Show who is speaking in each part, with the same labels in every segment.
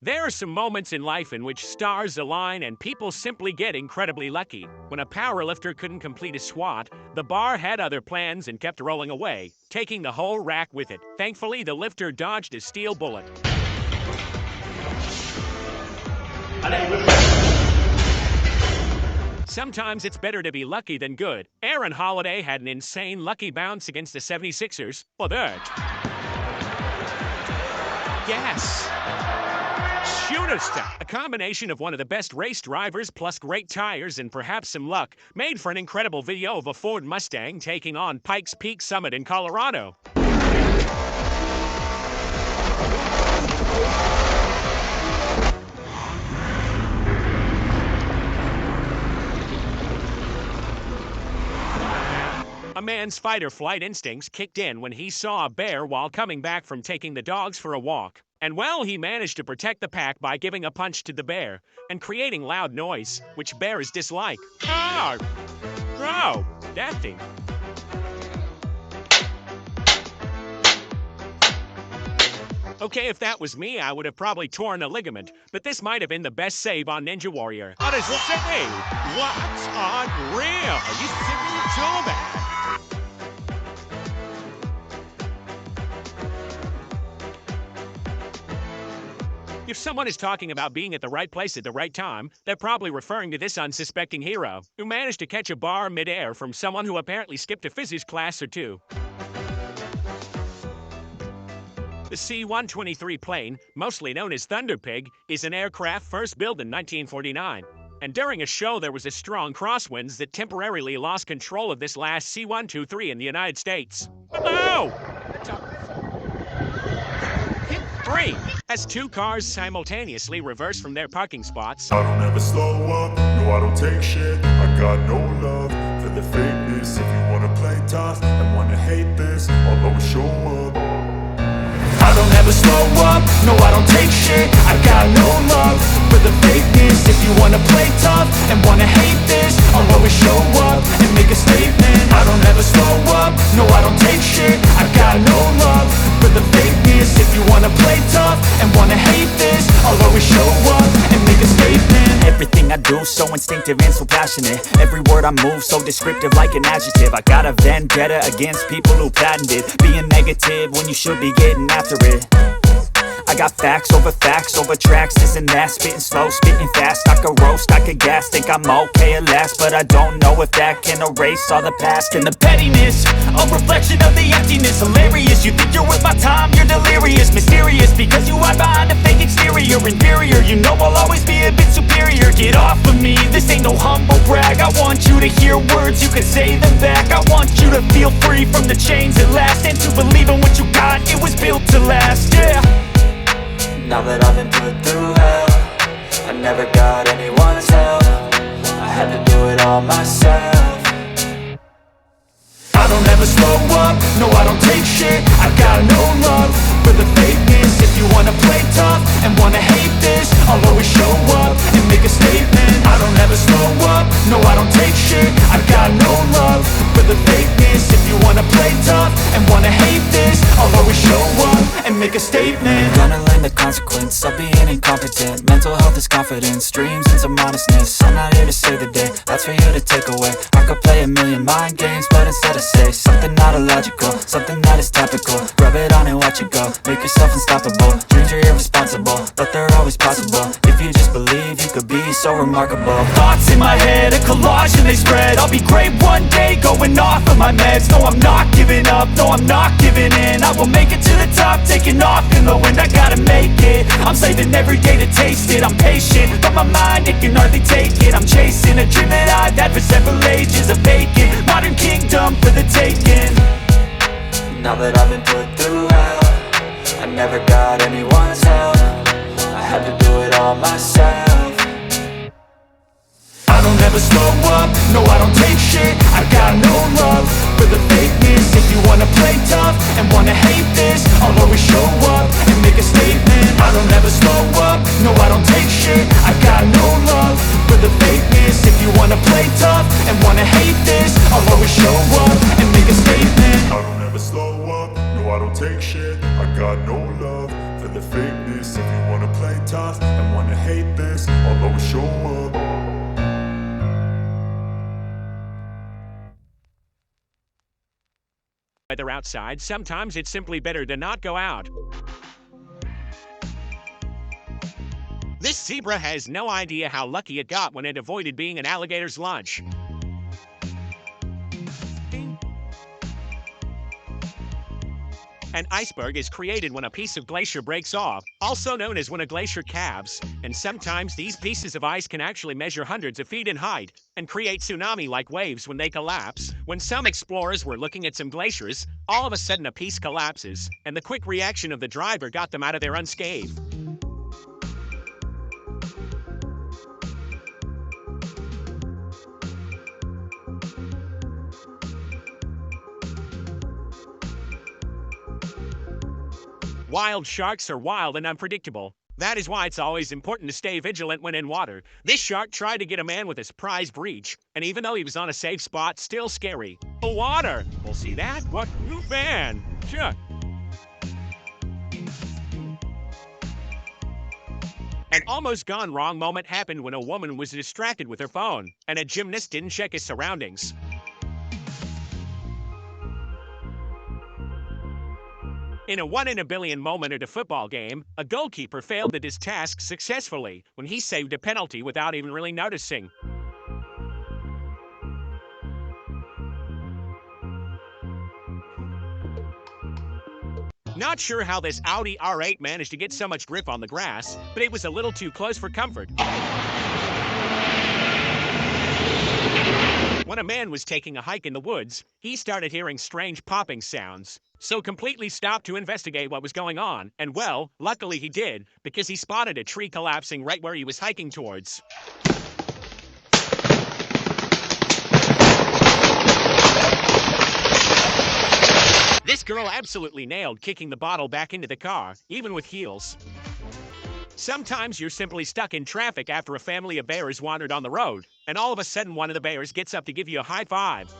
Speaker 1: There are some moments in life in which stars align and people simply get incredibly lucky. When a powerlifter couldn't complete a squat, the bar had other plans and kept rolling away, taking the whole rack with it. Thankfully, the lifter dodged a steel bullet. Sometimes it's better to be lucky than good. Aaron Holiday had an insane lucky bounce against the 76ers. For that. Yes. Shooter stuff. A combination of one of the best race drivers plus great tires and perhaps some luck made for an incredible video of a Ford Mustang taking on Pikes Peak Summit in Colorado. A man's fight-or-flight instincts kicked in when he saw a bear while coming back from taking the dogs for a walk. And well, he managed to protect the pack by giving a punch to the bear and creating loud noise, which bears dislike. Oh, that thing. Okay, if that was me, I would have probably torn a ligament, but this might have been the best save on Ninja Warrior. Honestly, what's unreal? Are you sitting so bad? If someone is talking about being at the right place at the right time, they're probably referring to this unsuspecting hero, who managed to catch a bar mid-air from someone who apparently skipped a physics class or two. The C-123 plane, mostly known as Thunder Pig, is an aircraft first built in 1949. And during a show, there was a strong crosswinds that temporarily lost control of this last C-123 in the United States. Oh! Hit 3! As two cars simultaneously reverse from their parking spots.
Speaker 2: I don't ever slow up, no I don't take shit. I got no love for the fakeness. If you wanna play tough and wanna hate this, I'll always show up. I don't ever slow up, no I don't take shit. I got no love for the fakeness. If you wanna play tough and wanna hate this, I'll always show up and make a statement. I don't ever slow up, no I don't take shit. I got no love for the fakeness. If you wanna play tough and wanna hate this, I'll always show up and make a statement.
Speaker 3: Everything I do so instinctive and so passionate. Every word I move so descriptive like an adjective. I got a vendetta against people who patented being negative when you should be getting after it. I got facts over tracks, this and that. Spitting slow, spitting fast, I could roast, I could gas. Think I'm okay at last, but I don't know if that can erase all the past. And the pettiness, a reflection of the emptiness. Hilarious, you think you're worth my time, you're delirious. Mysterious, because you hide behind a fake exterior. Inferior, you know I'll always be a bit superior. Get off of me, this ain't no humble brag. I want you to hear words, you can say them back. I want you to feel free from the chains at last, and to believe in what you got, it was built to last, yeah.
Speaker 4: Now that I've been put through hell, I never got anyone's help. I had to do it all myself.
Speaker 2: I don't ever slow up, no I don't take shit. I got no love for the fakeness. If you wanna play tough and wanna hate this, I'll always show up and make a statement. I don't ever slow up, no I don't take shit. I got no love for the fakeness. If you wanna play tough and wanna hate this, I'll always show up and make a statement.
Speaker 3: Gonna learn the consequence of being incompetent. Mental health is confidence, dreams and some honestness. I'm not here to save the day, that's for you to take away. I could play a million mind games, but instead I say something not illogical, something that is topical. Rub it on and watch it go, make yourself unstoppable. Dreams are irresponsible, but they're always possible. If you just believe, you could be so remarkable.
Speaker 4: Thoughts in my head, a collage and they spread. I'll be great one day, going off of my meds. No, I'm not giving up, no, I'm not giving in. I will make it to the top, taking off in the wind. I gotta make it, I'm saving every day to taste it. I'm patient, but my mind, it can hardly take it. I'm chasing a dream that I've had for several ages. A vacant, modern kingdom for the taking. Now that I've been put through hell, I never got anyone's help. I had to do it all myself.
Speaker 2: I don't ever slow up, no I don't take shit. I got no love for the fakeness. If you wanna play tough and wanna hate this, I'll always show up and make a statement. I don't ever slow up, no I don't take shit. I got no love for the fakeness. If you wanna play tough and wanna hate this, I'll always show up and make a statement. I don't ever slow up, no I don't take shit. I got no love for the fakeness. If you wanna play tough
Speaker 1: weather outside, sometimes it's simply better to not go out. This zebra has no idea how lucky it got when it avoided being an alligator's lunch. An iceberg is created when a piece of glacier breaks off, also known as when a glacier calves, and sometimes these pieces of ice can actually measure hundreds of feet in height and create tsunami-like waves when they collapse. When some explorers were looking at some glaciers, all of a sudden a piece collapses, and the quick reaction of the driver got them out of there unscathed. Wild sharks are wild and unpredictable. That is why it's always important to stay vigilant when in water. This shark tried to get a man with a surprise breach, and even though he was on a safe spot, still scary. The water! We'll see that? What? New fan! Sure. An almost gone wrong moment happened when a woman was distracted with her phone, and a gymnast didn't check his surroundings. In a 1 in a billion moment at a football game, a goalkeeper failed at his task successfully when he saved a penalty without even really noticing. Not sure how this Audi R8 managed to get so much grip on the grass, but it was a little too close for comfort. When a man was taking a hike in the woods, he started hearing strange popping sounds. So completely stopped to investigate what was going on, and well, luckily he did, because he spotted a tree collapsing right where he was hiking towards. This girl absolutely nailed kicking the bottle back into the car, even with heels. Sometimes you're simply stuck in traffic after a family of bears wandered on the road, and all of a sudden one of the bears gets up to give you a high five.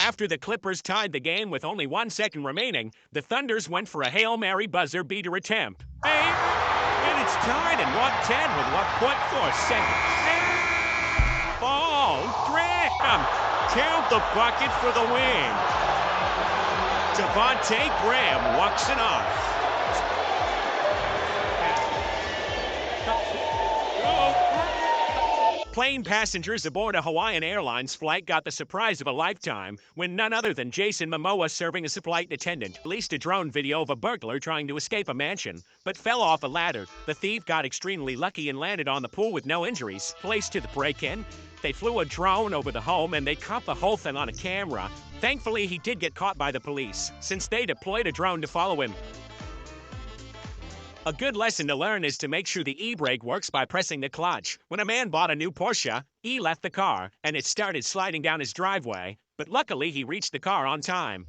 Speaker 1: After the Clippers tied the game with only 1 second remaining, the Thunders went for a Hail Mary buzzer beater attempt. And it's tied in 110 with 1.4 seconds. Ball, Graham, count the bucket for the win. Devontae Graham walks it off. Plane passengers aboard a Hawaiian Airlines flight got the surprise of a lifetime when none other than Jason Momoa, serving as a flight attendant, released a drone video of a burglar trying to escape a mansion, but fell off a ladder. The thief got extremely lucky and landed on the pool with no injuries. Police to the break-in. They flew a drone over the home and they caught the whole thing on a camera. Thankfully, he did get caught by the police, since they deployed a drone to follow him. A good lesson to learn is to make sure the e-brake works by pressing the clutch. When a man bought a new Porsche, he left the car, and it started sliding down his driveway, but luckily he reached the car on time.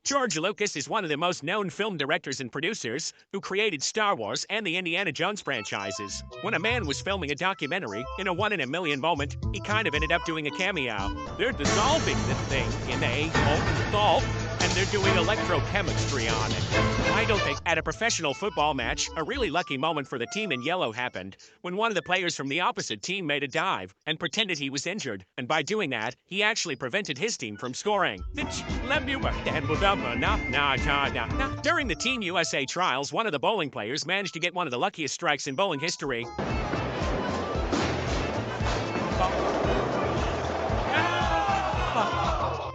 Speaker 1: George Lucas is one of the most known film directors and producers who created Star Wars and the Indiana Jones franchises. When a man was filming a documentary, in a 1 in a million moment, he kind of ended up doing a cameo. They're dissolving the thing in a molten salt, and they're doing electrochemistry on it. I don't think at a professional football match, a really lucky moment for the team in yellow happened when one of the players from the opposite team made a dive and pretended he was injured, and by doing that, he actually prevented his team from scoring. During the Team USA trials, one of the bowling players managed to get one of the luckiest strikes in bowling history.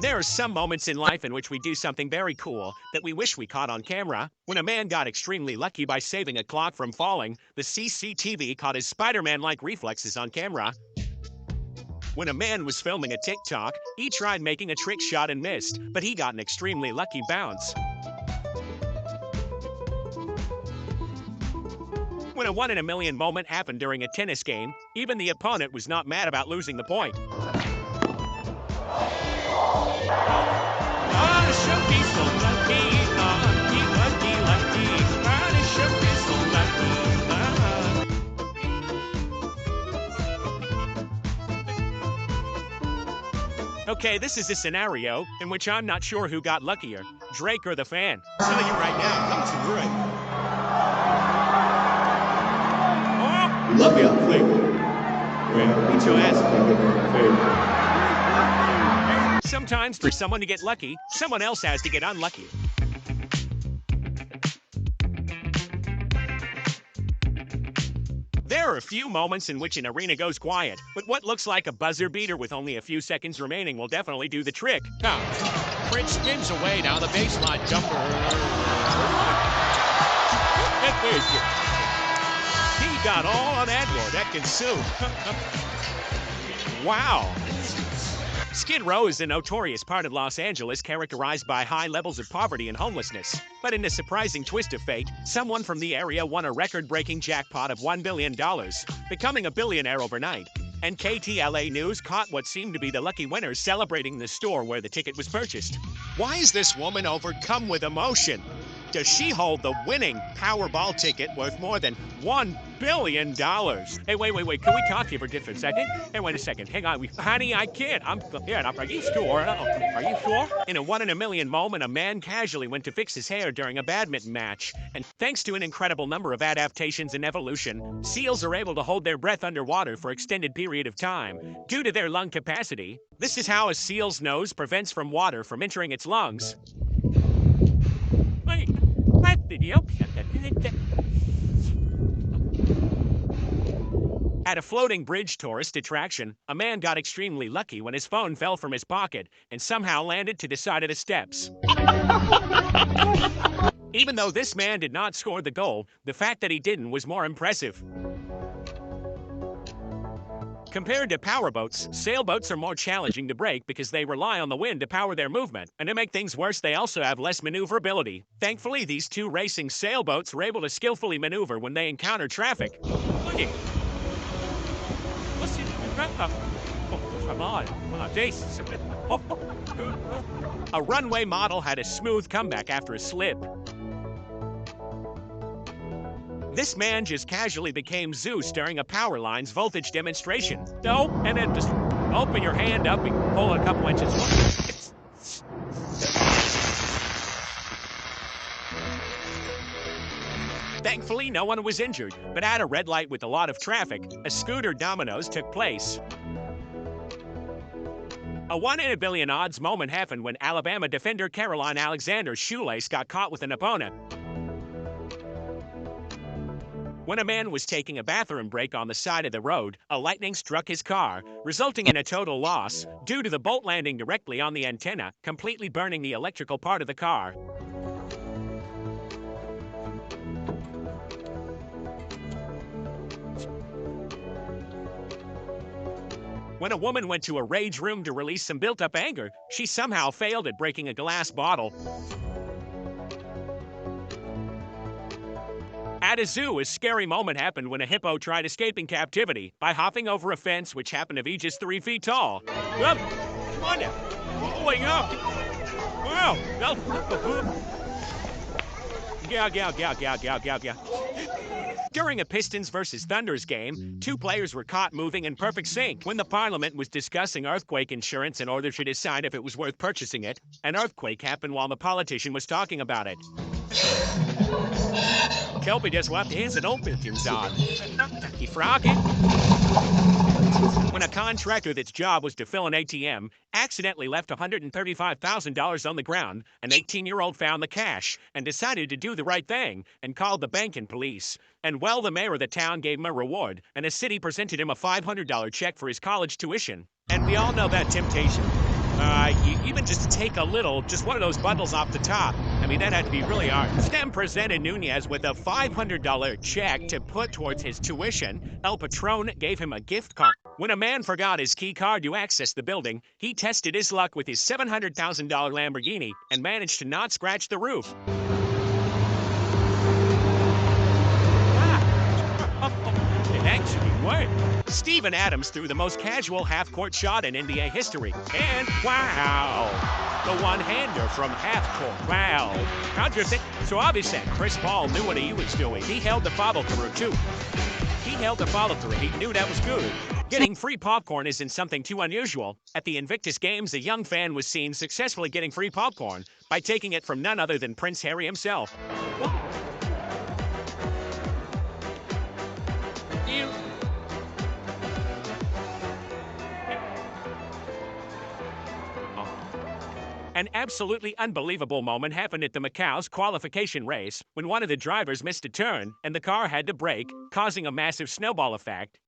Speaker 1: There are some moments in life in which we do something very cool that we wish we caught on camera. When a man got extremely lucky by saving a clock from falling, the CCTV caught his Spider-Man-like reflexes on camera. When a man was filming a TikTok, he tried making a trick shot and missed, but he got an extremely lucky bounce. When a 1 in a million moment happened during a tennis game, even the opponent was not mad about losing the point. Okay, this is a scenario in which I'm not sure who got luckier, Drake or the fan.
Speaker 5: I'll tell you right now, I'm to Drake.
Speaker 1: Oh!
Speaker 5: Lucky I'm Drake. Beat your ass.
Speaker 1: Sometimes for someone to get lucky, someone else has to get unlucky. There are a few moments in which an arena goes quiet, but what looks like a buzzer beater with only a few seconds remaining will definitely do the trick.
Speaker 5: Now, Prince spins away down the baseline jumper.
Speaker 1: He got all on that one. That can sue. Wow. Skid Row is a notorious part of Los Angeles characterized by high levels of poverty and homelessness. But in a surprising twist of fate, someone from the area won a record-breaking jackpot of $1 billion, becoming a billionaire overnight. And KTLA News caught what seemed to be the lucky winners celebrating the store where the ticket was purchased. Why is this woman overcome with emotion? Does she hold the winning Powerball ticket worth more than $1 billion? Hey, wait. Can we talk to you for just a second? Hey, wait a second. Hang on. Honey, I can't. Are you sure? Are you sure? In a 1 in a million moment, a man casually went to fix his hair during a badminton match. And thanks to an incredible number of adaptations and evolution, seals are able to hold their breath underwater for extended period of time. Due to their lung capacity, this is how a seal's nose prevents from water from entering its lungs. Wait. At a floating bridge tourist attraction, a man got extremely lucky when his phone fell from his pocket and somehow landed to the side of the steps. Even though this man did not score the goal, the fact that he didn't was more impressive. Compared to powerboats, sailboats are more challenging to break because they rely on the wind to power their movement, and to make things worse, they also have less maneuverability. Thankfully, these two racing sailboats were able to skillfully maneuver when they encounter traffic. Look. A runway model had a smooth comeback after a slip. This man just casually became Zeus during a power line's voltage demonstration. Oh, and then just open your hand up and pull it a couple inches. Thankfully, no one was injured, but at a red light with a lot of traffic, a scooter dominoes took place. A 1 in a billion odds moment happened when Alabama defender Caroline Alexander's shoelace got caught with an opponent. When a man was taking a bathroom break on the side of the road, a lightning struck his car, resulting in a total loss due to the bolt landing directly on the antenna, completely burning the electrical part of the car. When a woman went to a rage room to release some built-up anger, she somehow failed at breaking a glass bottle. At a zoo, a scary moment happened when a hippo tried escaping captivity by hopping over a fence which happened to be just 3 feet tall. Come on now. Pulling up. Wow. Yeah. During a Pistons versus Thunders game, 2 players were caught moving in perfect sync. When the parliament was discussing earthquake insurance in order to decide if it was worth purchasing it, an earthquake happened while the politician was talking about it. Kelpie just left his and opened his on. He froggy. When a contractor that's job was to fill an ATM accidentally left $135,000 on the ground, an 18-year-old found the cash and decided to do the right thing and called the bank and police. And well, the mayor of the town gave him a reward, and the city presented him a $500 check for his college tuition. And we all know that temptation. You even just take a little, just one of those bundles off the top. I mean, that had to be really hard. STEM presented Nunez with a $500 check to put towards his tuition. El Patron gave him a gift card. When a man forgot his key card to access the building, he tested his luck with his $700,000 Lamborghini and managed to not scratch the roof. It actually worked. Steven Adams threw the most casual half-court shot in NBA history. And wow! The one-hander from half-court. Wow. How'd you think? So obviously, Chris Paul knew what he was doing. He held the follow-through, too. He knew that was good. Getting free popcorn isn't something too unusual. At the Invictus Games, a young fan was seen successfully getting free popcorn by taking it from none other than Prince Harry himself. An absolutely unbelievable moment happened at the Macau's qualification race when one of the drivers missed a turn and the car had to brake, causing a massive snowball effect.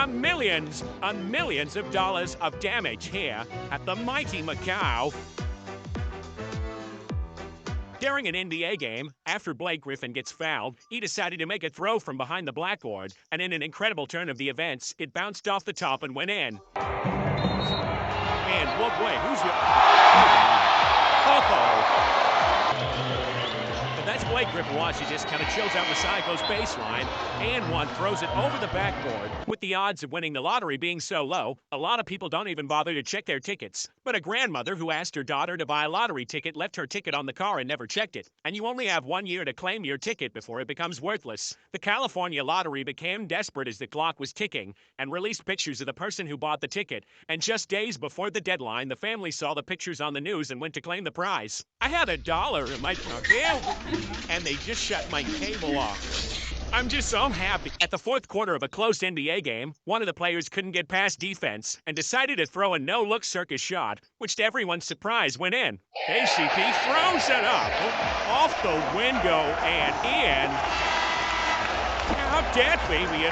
Speaker 1: Millions of dollars of damage here at the mighty Macau. During an NBA game, after Blake Griffin gets fouled, he decided to make a throw from behind the blackboard, and in an incredible turn of the events, it bounced off the top and went in. And what way? Who's your... But that's Blake Griffin. Watch, he just kind of chills out beside goes baseline, and one throws it over the backboard. With the odds of winning the lottery being so low, a lot of people don't even bother to check their tickets. But a grandmother who asked her daughter to buy a lottery ticket left her ticket on the car and never checked it. And you only have 1 year to claim your ticket before it becomes worthless. The California lottery became desperate as the clock was ticking and released pictures of the person who bought the ticket. And just days before the deadline, the family saw the pictures on the news and went to claim the prize. I had $1 in my pocket, and they just shut my cable off. I'm just so happy. At the fourth quarter of a close NBA game, one of the players couldn't get past defense and decided to throw a no-look circus shot, which to everyone's surprise went in. KCP throws it up, off the window and in. How dead, baby.